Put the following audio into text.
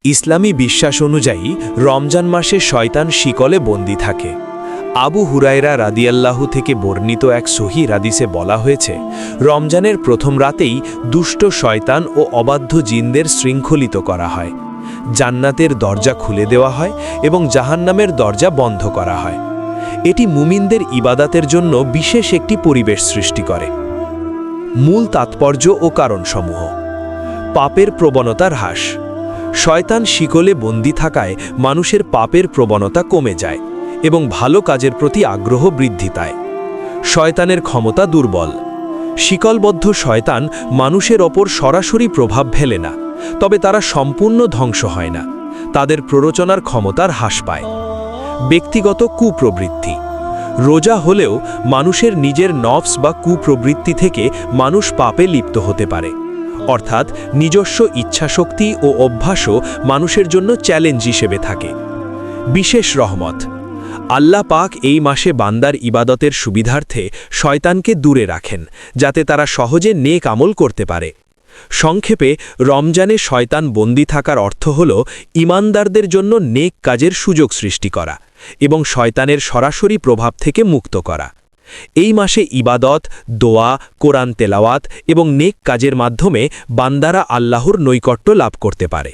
ইসলামী বিশ্বাস অনুযায়ী রমজান মাসে শয়তান শিকলে বন্দী থাকে। আবু হুরায়রা রাদিয়াল্লাহু থেকে বর্ণিত এক সহিহ হাদিসে বলা হয়েছে, রমজানের প্রথম রাতেই দুষ্ট শয়তান ও অবাধ্য জিনদের শৃঙ্খলিত করা হয়। জান্নাতের দরজা খুলে দেওয়া হয় এবং জাহান্নামের দরজা বন্ধ করা হয়। এটি মুমিনদের ইবাদাতের জন্য বিশেষ একটি পরিবেশ সৃষ্টি করে। মূল তাৎপর্য ও কারণসমূহ। পাপের প্রবণতার হ্রাস। শয়তান শিকলে বন্দী থাকায় মানুষের পাপের প্রবণতা কমে যায় এবং ভালো কাজের প্রতি আগ্রহ বৃদ্ধি পায়। শয়তানের ক্ষমতা দুর্বল। শিকলবদ্ধ শয়তান মানুষের ওপর সরাসরি প্রভাব ফেলে না, তবে তারা সম্পূর্ণ ধ্বংস হয় না। তাদের প্ররোচনার ক্ষমতার হ্রাস পায়। ব্যক্তিগত কুপ্রবৃত্তি। রোজা হলেও মানুষের নিজের নফস বা কুপ্রবৃত্তি থেকে মানুষ পাপে লিপ্ত হতে পারে, অর্থাৎ নিজস্ব ইচ্ছাশক্তি ও অভ্যাসও মানুষের জন্য চ্যালেঞ্জ হিসেবে থাকে। বিশেষ রহমত। আল্লাহ পাক এই মাসে বান্দার ইবাদতের সুবিধার্থে শয়তানকে দূরে রাখেন, যাতে তারা সহজে নেক আমল করতে পারে। সংক্ষেপে, রমজানে শয়তান বন্দী থাকার অর্থ হল ঈমানদারদের জন্য নেক কাজের সুযোগ সৃষ্টি করা এবং শয়তানের সরাসরি প্রভাব থেকে মুক্ত করা। এই মাসে ইবাদত, দোয়া, কোরআন তেলাওয়াত এবং নেক কাজের মাধ্যমে বান্দারা আল্লাহর নৈকট্য লাভ করতে পারে।